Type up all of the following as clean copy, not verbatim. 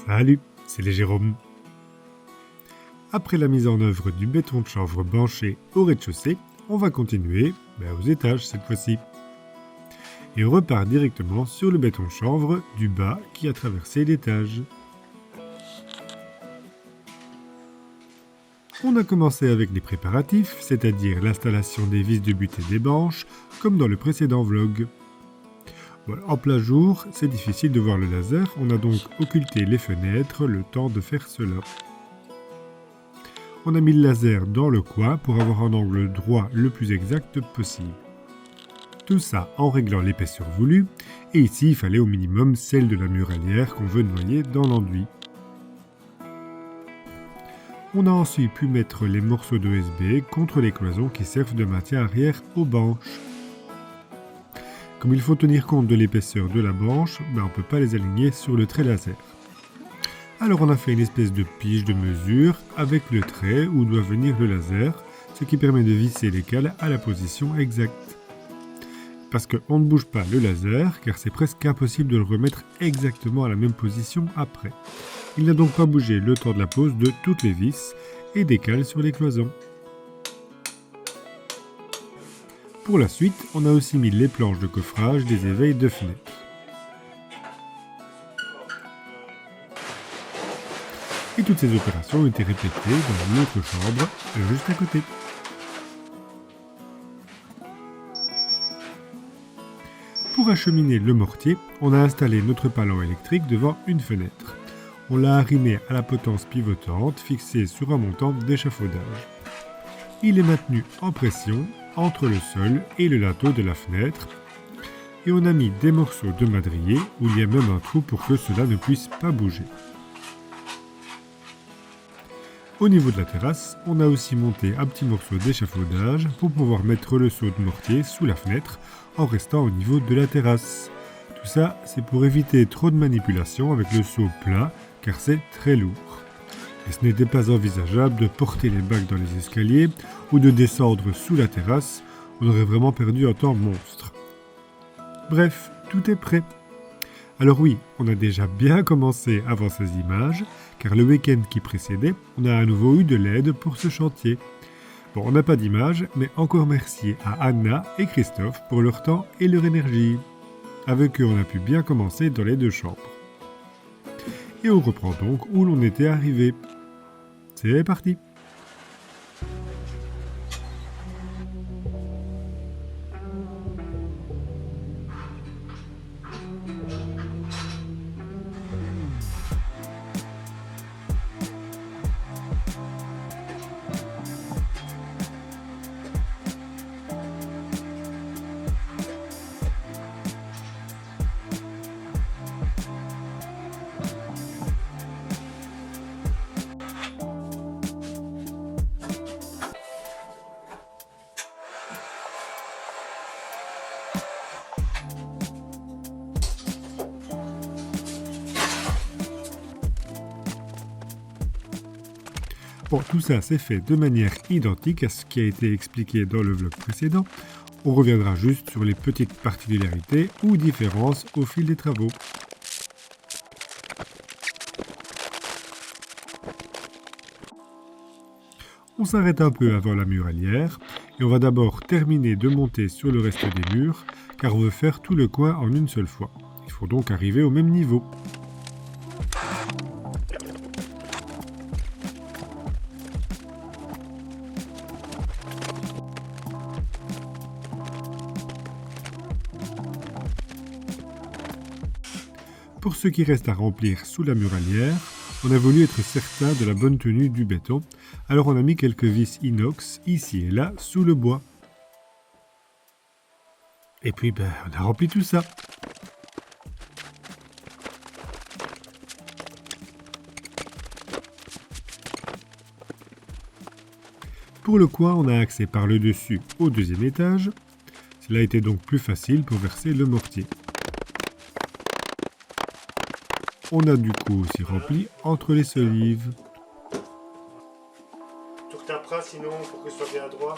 Salut, c'est les Jérôme. Après la mise en œuvre du béton de chanvre banché au rez-de-chaussée, on va continuer aux étages cette fois-ci. Et on repart directement sur le béton de chanvre du bas qui a traversé l'étage. On a commencé avec les préparatifs, c'est-à-dire l'installation des vis de butte et des banches, comme dans le précédent vlog. En plein jour, c'est difficile de voir le laser, on a donc occulté les fenêtres le temps de faire cela. On a mis le laser dans le coin pour avoir un angle droit le plus exact possible. Tout ça en réglant l'épaisseur voulue, et ici il fallait au minimum celle de la muralière qu'on veut noyer dans l'enduit. On a ensuite pu mettre les morceaux d'OSB contre les cloisons qui servent de maintien arrière aux banches. Comme il faut tenir compte de l'épaisseur de la banche, on ne peut pas les aligner sur le trait laser. Alors on a fait une espèce de pige de mesure avec le trait où doit venir le laser, ce qui permet de visser les cales à la position exacte. Parce qu'on ne bouge pas le laser, car c'est presque impossible de le remettre exactement à la même position après. Il n'a donc pas bougé le temps de la pose de toutes les vis et des cales sur les cloisons. Pour la suite, on a aussi mis les planches de coffrage des éveils de fenêtres. Et toutes ces opérations ont été répétées dans une autre chambre, juste à côté. Pour acheminer le mortier, on a installé notre palan électrique devant une fenêtre. On l'a arrimé à la potence pivotante fixée sur un montant d'échafaudage. Il est maintenu en pression entre le sol et le linteau de la fenêtre, et on a mis des morceaux de madrier où il y a même un trou pour que cela ne puisse pas bouger. Au niveau de la terrasse, on a aussi monté un petit morceau d'échafaudage pour pouvoir mettre le seau de mortier sous la fenêtre en restant au niveau de la terrasse. Tout ça, c'est pour éviter trop de manipulation avec le seau plein, car c'est très lourd. Et ce n'était pas envisageable de porter les bacs dans les escaliers ou de descendre sous la terrasse, on aurait vraiment perdu un temps monstre. Bref, tout est prêt. Alors oui, on a déjà bien commencé avant ces images, car le week-end qui précédait, on a à nouveau eu de l'aide pour ce chantier. Bon, on n'a pas d'image, mais encore merci à Anna et Christophe pour leur temps et leur énergie. Avec eux, on a pu bien commencer dans les deux chambres. Et on reprend donc où l'on était arrivé. C'est parti! Bon, tout ça c'est fait de manière identique à ce qui a été expliqué dans le vlog précédent. On reviendra juste sur les petites particularités ou différences au fil des travaux. On s'arrête un peu avant la muralière et on va d'abord terminer de monter sur le reste des murs car on veut faire tout le coin en une seule fois. Il faut donc arriver au même niveau. Pour ce qui reste à remplir sous la muralière, on a voulu être certain de la bonne tenue du béton, alors on a mis quelques vis inox ici et là sous le bois. Et puis on a rempli tout ça. Pour le coin, on a accès par le dessus au deuxième étage. Cela a été donc plus facile pour verser le mortier. On a du coup aussi rempli entre les solives. Tu retaperas sinon pour que ce soit bien droit.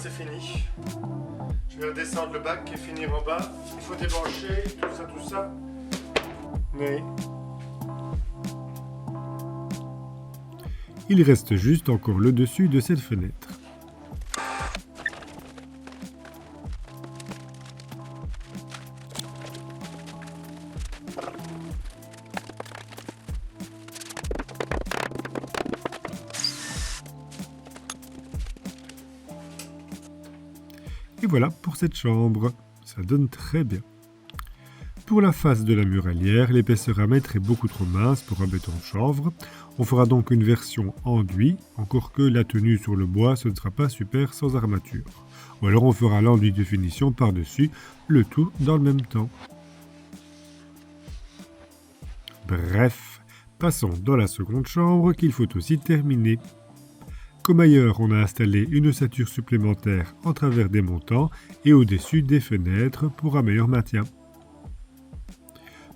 c'est fini. Je vais redescendre le bac et finir en bas. Il faut débrancher, tout ça. Mais Il reste juste encore le dessus de cette fenêtre. Et voilà pour cette chambre, ça donne très bien. Pour la face de la muralière, l'épaisseur à mettre est beaucoup trop mince pour un béton de chanvre. On fera donc une version enduit, encore que la tenue sur le bois ce ne sera pas super sans armature. Ou alors on fera l'enduit de finition par-dessus, le tout dans le même temps. Bref, passons dans la seconde chambre qu'il faut aussi terminer. Comme ailleurs, on a installé une ossature supplémentaire en travers des montants et au-dessus des fenêtres pour un meilleur maintien.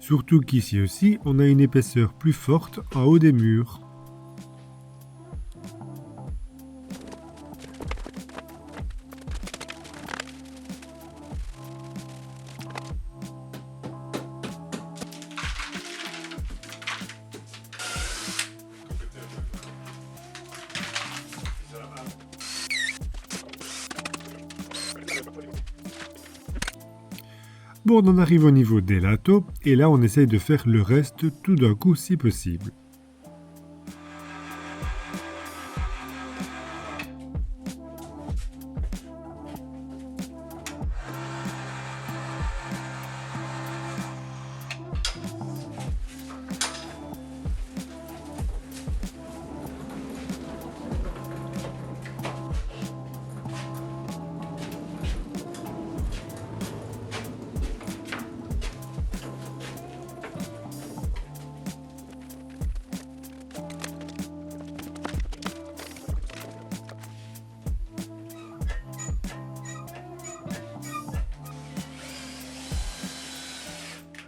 Surtout qu'ici aussi, on a une épaisseur plus forte en haut des murs. Bon, on en arrive au niveau des lateaux, et là on essaye de faire le reste tout d'un coup si possible.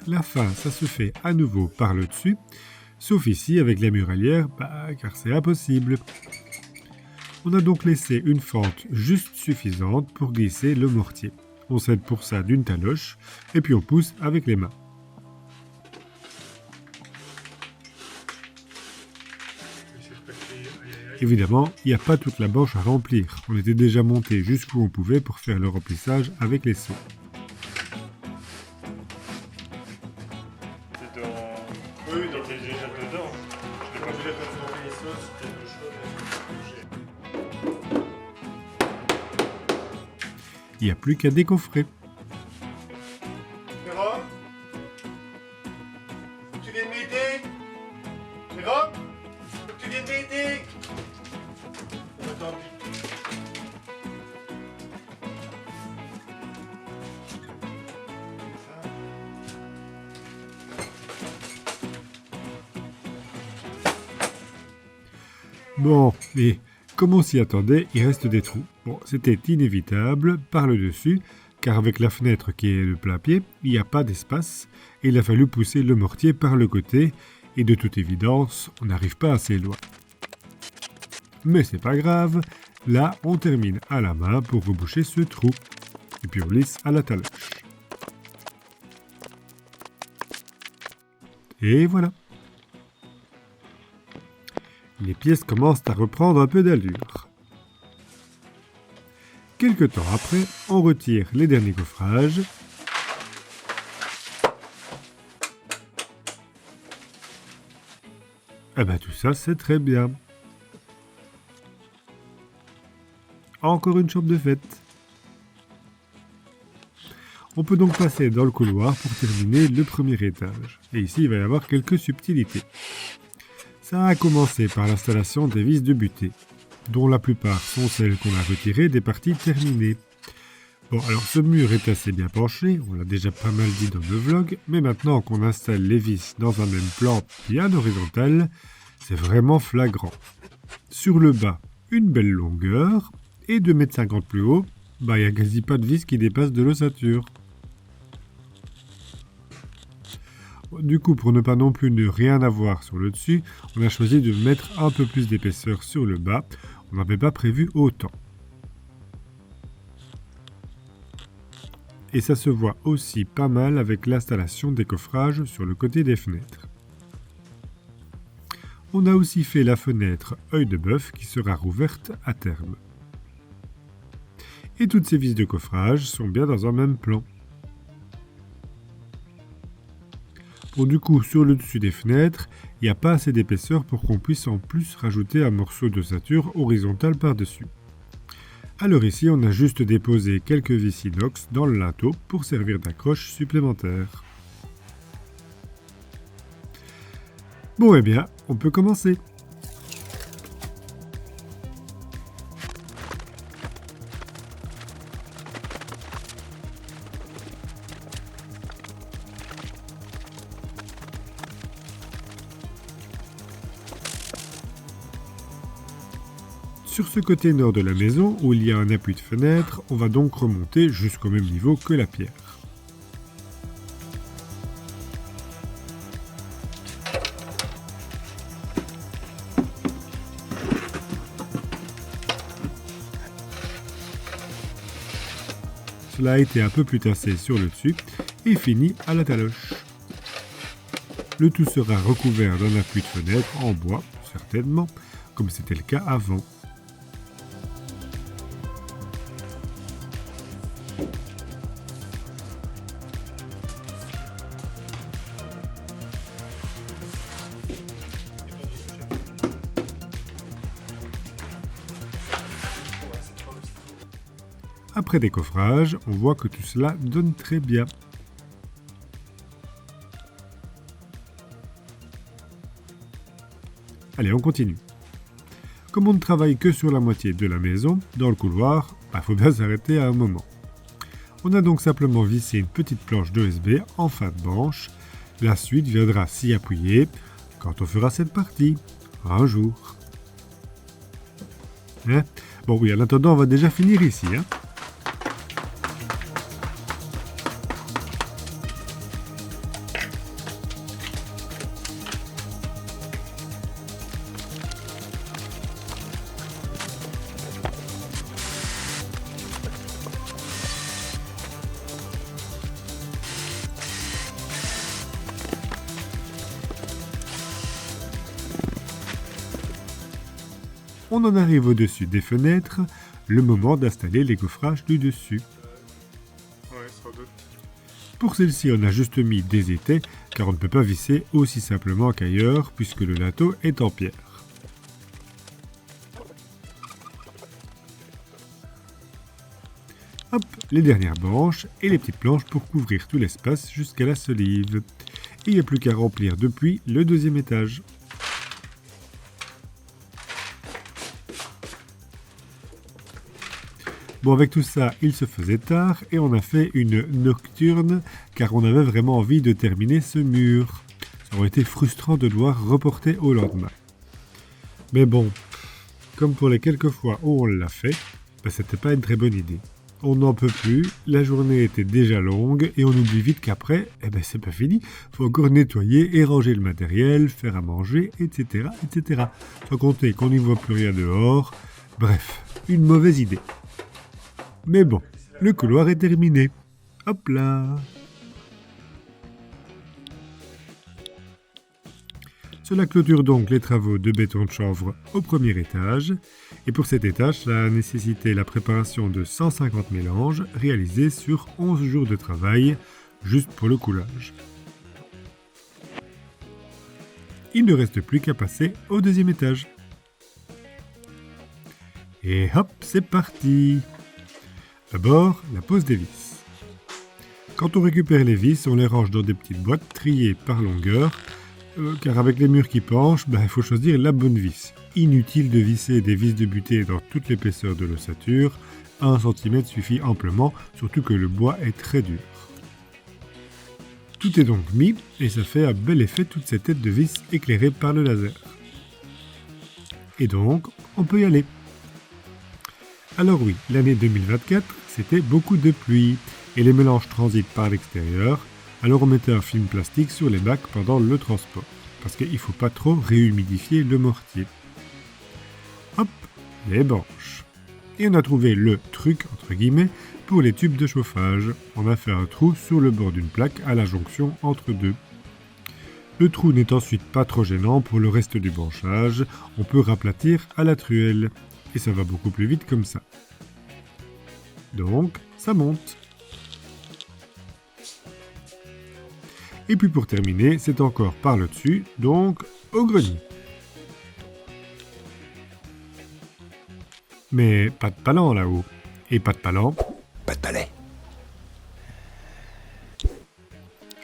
La fin, ça se fait à nouveau par le dessus, sauf ici avec la muralière, car c'est impossible. On a donc laissé une fente juste suffisante pour glisser le mortier. On s'aide pour ça d'une taloche, et puis on pousse avec les mains. Évidemment, il n'y a pas toute la banche à remplir. On était déjà monté jusqu'où on pouvait pour faire le remplissage avec les seaux. oui, donc il est déjà dedans. Je n'ai pas voulu transformer les sauces, c'était le choix. Il n'y a plus qu'à décoffrer. Jérôme, tu viens de m'aider? Jérôme, tu viens de m'aider? Attends. Bon, et comme on s'y attendait, il reste des trous. Bon, c'était inévitable par le dessus, car avec la fenêtre qui est le plain-pied, il n'y a pas d'espace, et il a fallu pousser le mortier par le côté, et de toute évidence, on n'arrive pas assez loin. Mais c'est pas grave, là on termine à la main pour reboucher ce trou, et puis on lisse à la taloche. Et voilà. Les pièces commencent à reprendre un peu d'allure. Quelque temps après, on retire les derniers coffrages. Ah bah tout ça c'est très bien. Encore une chambre de fête. On peut donc passer dans le couloir pour terminer le premier étage. Et ici il va y avoir quelques subtilités. Ça a commencé par l'installation des vis de butée, dont la plupart sont celles qu'on a retirées des parties terminées. Bon, alors ce mur est assez bien penché, on l'a déjà pas mal dit dans le vlog, mais maintenant qu'on installe les vis dans un même plan bien horizontal, c'est vraiment flagrant. Sur le bas, une belle longueur, et 2,50 m plus haut, il n'y a quasi pas de vis qui dépasse de l'ossature. Du coup, pour ne pas non plus ne rien avoir sur le dessus, on a choisi de mettre un peu plus d'épaisseur sur le bas. On n'avait pas prévu autant. et ça se voit aussi pas mal avec l'installation des coffrages sur le côté des fenêtres. On a aussi fait la fenêtre œil de bœuf qui sera rouverte à terme. Et toutes ces vis de coffrage sont bien dans un même plan. Bon, du coup, sur le dessus des fenêtres, il n'y a pas assez d'épaisseur pour qu'on puisse en plus rajouter un morceau d'ossature horizontale par-dessus. Alors ici, on a juste déposé quelques vis inox dans le linteau pour servir d'accroche supplémentaire. Bon, eh bien, on peut commencer. Sur ce côté nord de la maison, où il y a un appui de fenêtre, on va donc remonter jusqu'au même niveau que la pierre. Cela a été un peu plus tassé sur le dessus et fini à la taloche. Le tout sera recouvert d'un appui de fenêtre en bois, certainement, comme c'était le cas avant. Après décoffrage, on voit que tout cela donne très bien. Allez, on continue. Comme on ne travaille que sur la moitié de la maison, dans le couloir, faut bien s'arrêter à un moment. On a donc simplement vissé une petite planche d'OSB en fin de manche. La suite viendra s'y appuyer quand on fera cette partie, un jour. Bon oui, en attendant, on va déjà finir ici. On en arrive au-dessus des fenêtres, le moment d'installer les coffrages du dessus. Ouais, sans doute. Pour celle-ci, on a juste mis des étais, car on ne peut pas visser aussi simplement qu'ailleurs, puisque le linteau est en pierre. Hop, les dernières branches et les petites planches pour couvrir tout l'espace jusqu'à la solive. Il n'y a plus qu'à remplir depuis le deuxième étage. Bon, avec tout ça, il se faisait tard et on a fait une nocturne car on avait vraiment envie de terminer ce mur. Ça aurait été frustrant de devoir reporter au lendemain. Mais bon, comme pour les quelques fois où on l'a fait, c'était pas une très bonne idée. On n'en peut plus, la journée était déjà longue et on oublie vite qu'après, c'est pas fini. Faut encore nettoyer et ranger le matériel, faire à manger, etc., etc. Sans compter qu'on n'y voit plus rien dehors. Bref, une mauvaise idée. Mais bon, le couloir est terminé. Hop là! Cela clôture donc les travaux de béton de chanvre au premier étage. Et pour cet étage, ça a nécessité la préparation de 150 mélanges réalisés sur 11 jours de travail, juste pour le coulage. Il ne reste plus qu'à passer au deuxième étage. Et hop, c'est parti! D'abord, la pose des vis. Quand on récupère les vis, on les range dans des petites boîtes triées par longueur, car avec les murs qui penchent, il faut choisir la bonne vis. Inutile de visser des vis de butée dans toute l'épaisseur de l'ossature, 1 cm suffit amplement, surtout que le bois est très dur. Tout est donc mis, et ça fait un bel effet toute cette tête de vis éclairée par le laser. Et donc, on peut y aller. Alors oui, l'année 2024, c'était beaucoup de pluie, et les mélanges transitent par l'extérieur, alors on mettait un film plastique sur les bacs pendant le transport, parce qu'il ne faut pas trop réhumidifier le mortier. Hop, les branches. Et on a trouvé le truc, entre guillemets, Pour les tubes de chauffage, on a fait un trou sur le bord d'une plaque à la jonction entre deux. Le trou n'est ensuite pas trop gênant pour le reste du branchage, on peut raplatir à la truelle, et ça va beaucoup plus vite comme ça. Donc, ça monte. Et puis pour terminer, c'est encore par le dessus, donc au grenier. Mais pas de palan là-haut. Et pas de palan. Pas de palais.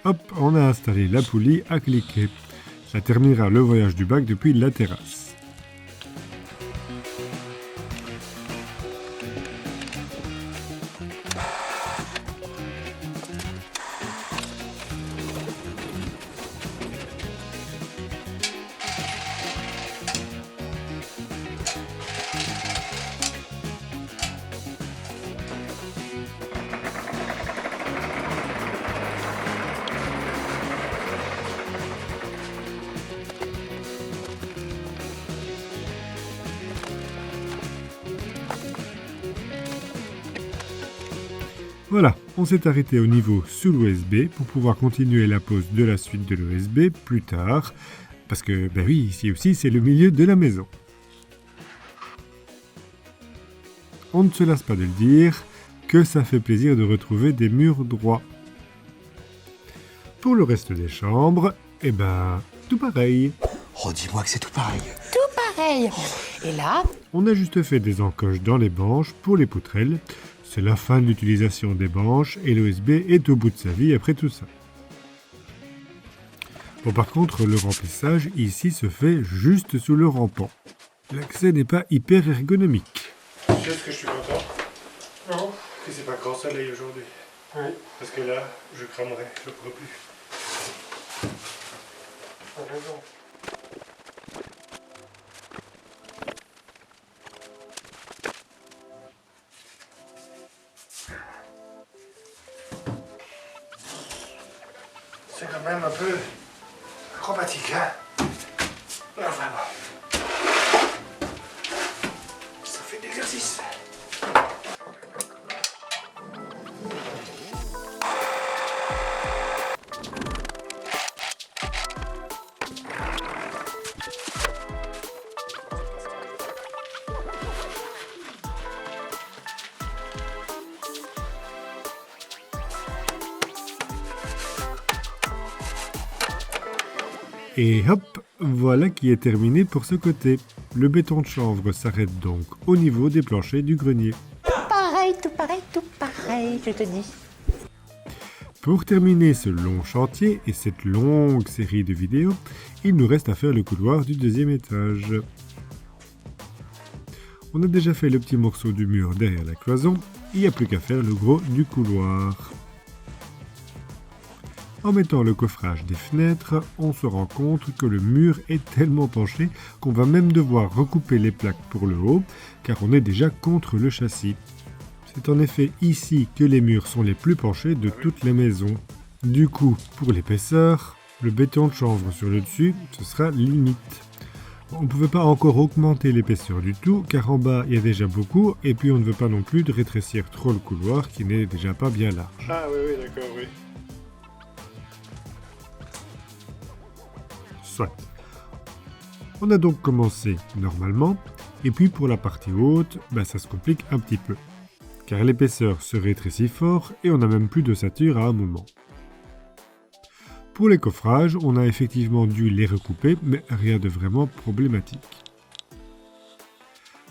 Hop, on a installé la poulie à cliquer. Ça terminera le voyage du bac depuis la terrasse. Voilà, on s'est arrêté au niveau sous l'USB pour pouvoir continuer la pose de la suite de l'USB plus tard, parce que, ben oui, ici aussi c'est le milieu de la maison. On ne se lasse pas de le dire, que ça fait plaisir de retrouver des murs droits. Pour le reste des chambres, eh ben, tout pareil. Oh, dis-moi que c'est tout pareil. Pareil. Et là, On a juste fait des encoches dans les banches pour les poutrelles. C'est la fin de l'utilisation des banches et l'OSB est au bout de sa vie après tout ça. Bon, par contre, le remplissage ici se fait juste sous le rampant. L'accès n'est pas hyper ergonomique. Tu sais ce que je suis content? Non. Que c'est pas grand soleil aujourd'hui. Oui. Parce que là, je cramerais, je pourrais plus. T'as raison. C'est quand même un peu acrobatique, hein? Enfin bon. Ça fait de l'exercice. Et hop, voilà qui est terminé pour ce côté. Le béton de chanvre s'arrête donc au niveau des planchers du grenier. pareil, tout pareil, je te dis. Pour terminer ce long chantier et cette longue série de vidéos, il nous reste à faire le couloir du deuxième étage. On a déjà fait le petit morceau du mur derrière la cloison, il n'y a plus qu'à faire le gros du couloir. En mettant le coffrage des fenêtres, on se rend compte que le mur est tellement penché qu'on va même devoir recouper les plaques pour le haut, car on est déjà contre le châssis. C'est en effet ici que les murs sont les plus penchés de toutes les maisons. Du coup, pour l'épaisseur, le béton de chanvre sur le dessus, ce sera limite. On ne pouvait pas encore augmenter l'épaisseur du tout, car en bas il y a déjà beaucoup, et puis on ne veut pas non plus de rétrécir trop le couloir qui n'est déjà pas bien large. Ah oui, d'accord, oui. Soit. On a donc commencé normalement, et puis pour la partie haute, ça se complique un petit peu. Car l'épaisseur se rétrécit fort et on n'a même plus d'ossature à un moment. Pour les coffrages, on a effectivement dû les recouper, mais rien de vraiment problématique.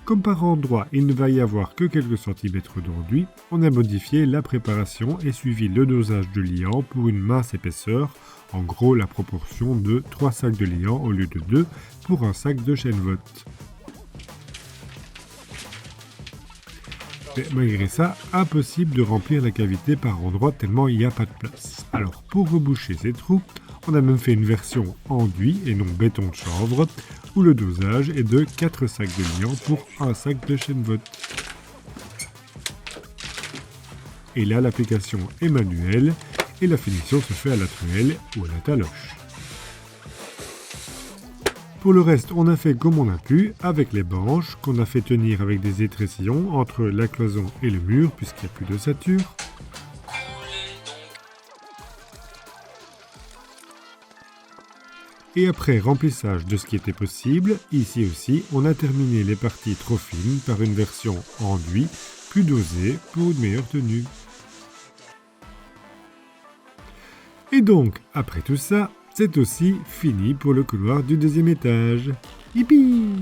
Comme par endroit il ne va y avoir que quelques centimètres d'enduit, on a modifié la préparation et suivi le dosage de liant pour une mince épaisseur, en gros la proportion de 3 sacs de liant au lieu de 2 pour un sac de chènevotte. Mais malgré ça, impossible de remplir la cavité par endroit tellement il n'y a pas de place. Alors pour reboucher ces trous, on a même fait une version enduit et non béton de chanvre, où le dosage est de 4 sacs de liant pour un sac de chènevotte. Et là l'application est manuelle et la finition se fait à la truelle ou à la taloche. Pour le reste, on a fait comme on a pu, avec les branches, qu'on a fait tenir avec des étrésillons entre la cloison et le mur, puisqu'il n'y a plus d'ossature. Et après remplissage de ce qui était possible, ici aussi, on a terminé les parties trop fines par une version enduit, plus dosée, pour une meilleure tenue. Et donc, après tout ça, c'est aussi fini pour le couloir du deuxième étage. Yippee!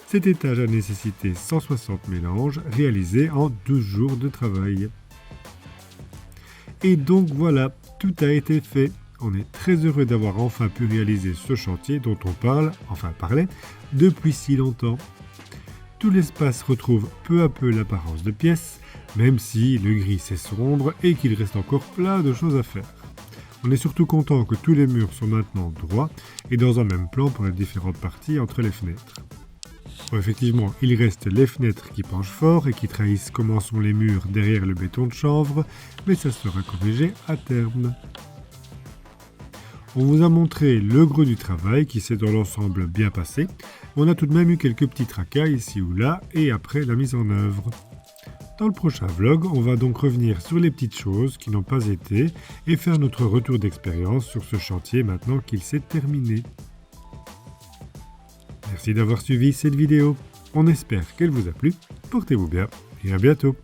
Cet étage a nécessité 160 mélanges réalisés en 12 jours de travail. Et donc voilà, tout a été fait. On est très heureux d'avoir enfin pu réaliser ce chantier dont on parlait, depuis si longtemps. Tout l'espace retrouve peu à peu l'apparence de pièces, même si le gris c'est sombre et qu'il reste encore plein de choses à faire. On est surtout content que tous les murs sont maintenant droits et dans un même plan pour les différentes parties entre les fenêtres. Bon, effectivement, il reste les fenêtres qui penchent fort et qui trahissent comment sont les murs derrière le béton de chanvre, mais ça sera corrigé à terme. On vous a montré le gros du travail qui s'est dans l'ensemble bien passé. On a tout de même eu quelques petits tracas ici ou là et après la mise en œuvre. Dans le prochain vlog, on va donc revenir sur les petites choses qui n'ont pas été et faire notre retour d'expérience sur ce chantier maintenant qu'il s'est terminé. Merci d'avoir suivi cette vidéo. On espère qu'elle vous a plu. Portez-vous bien et à bientôt.